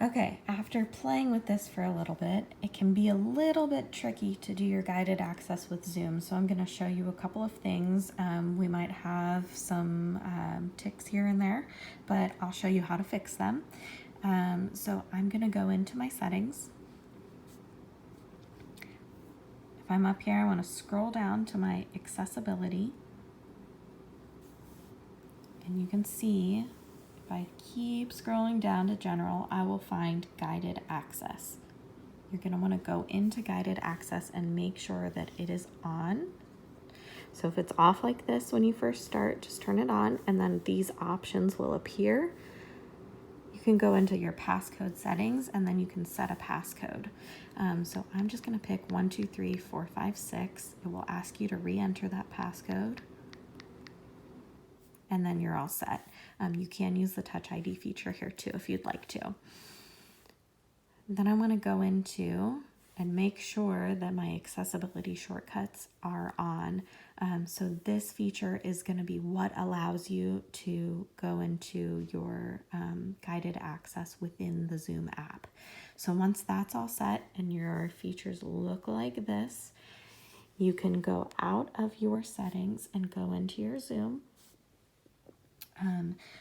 Okay, after playing with this for a little bit, it can be a little bit tricky to do your guided access with Zoom. So I'm going to show you a couple of things. We might have some ticks here and there, but I'll show you how to fix them. So I'm going to go into my settings. If I'm up here, I want to scroll down to my accessibility. And you can see if I keep scrolling down to general, I will find guided access. You're going to want to go into guided access and make sure that it is on. So if it's off like this when you first start, just turn it on and then these options will appear. You can go into your passcode settings and then you can set a passcode. So I'm just going to pick 123456. It will ask you to re-enter that passcode. And then you're all set. You can use the Touch ID feature here too if you'd like to. Then I want to go into and make sure that my accessibility shortcuts are on. So this feature is going to be what allows you to go into your guided access within the Zoom app. So once that's all set and your features look like this, you can go out of your settings and go into your Zoom.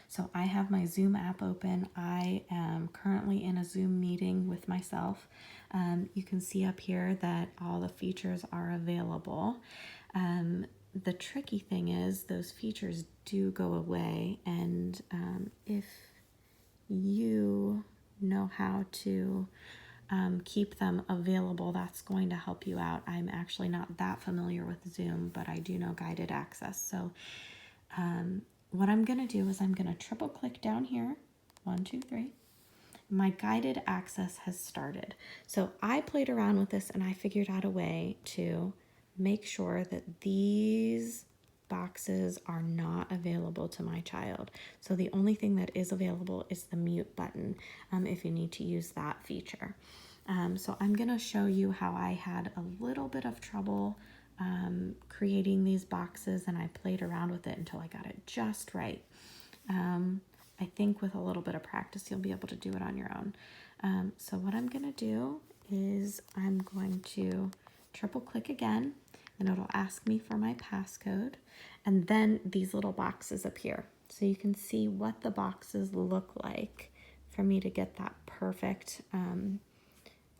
So I have my Zoom app open. I am currently in a Zoom meeting with myself. You can see up here that all the features are available. The tricky thing is those features do go away, and if you know how to keep them available, that's going to help you out. I'm actually not that familiar with Zoom, but I do know guided access. So what I'm going to do is I'm going to triple click down here. 1, 2, 3. My guided access has started. So I played around with this and I figured out a way to make sure that these boxes are not available to my child. So the only thing that is available is the mute button if you need to use that feature. So I'm going to show you how I had a little bit of trouble creating these boxes, and I played around with it until I got it just right. I think with a little bit of practice, you'll be able to do it on your own. So what I'm going to do is I'm going to triple click again, and it'll ask me for my passcode, and then these little boxes appear. So you can see what the boxes look like for me to get that perfect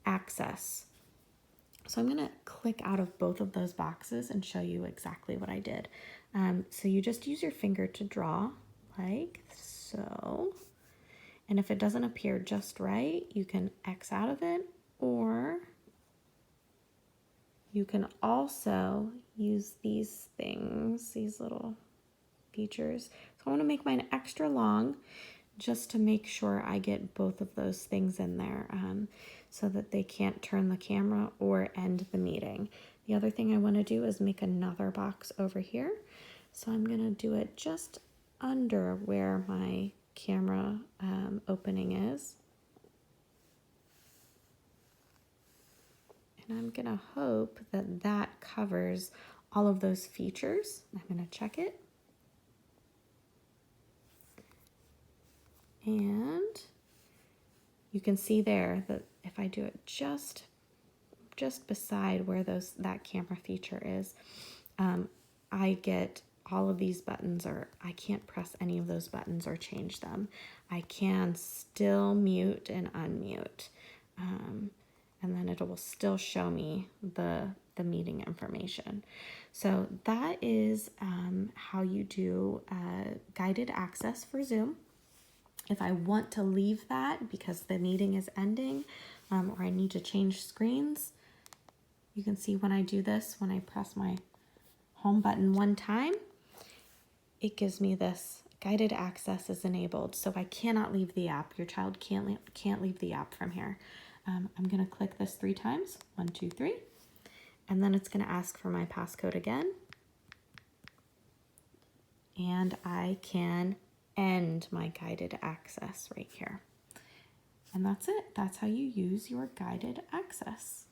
access. So I'm going to click out of both of those boxes and show you exactly what I did. So you just use your finger to draw like so. And if it doesn't appear just right, you can X out of it, or you can also use these things, these little features. So I want to make mine extra long just to make sure I get both of those things in there so that they can't turn the camera or end the meeting. The other thing I want to do is make another box over here. So I'm going to do it just under where my camera opening is. And I'm going to hope that that covers all of those features. I'm going to check it. And you can see there that if I do it just beside where that camera feature is, I get all of these buttons, or I can't press any of those buttons or change them. I can still mute and unmute, and then it will still show me the meeting information. So that is how you do guided access for Zoom. If I want to leave that because the meeting is ending or I need to change screens, you can see when I do this, when I press my home button one time, it gives me this guided access is enabled. So I cannot leave the app. Your child can't leave the app from here. I'm going to click this 3 times. 1, 2, 3. And then it's going to ask for my passcode again. And I can end my guided access right here. And that's it. That's how you use your guided access.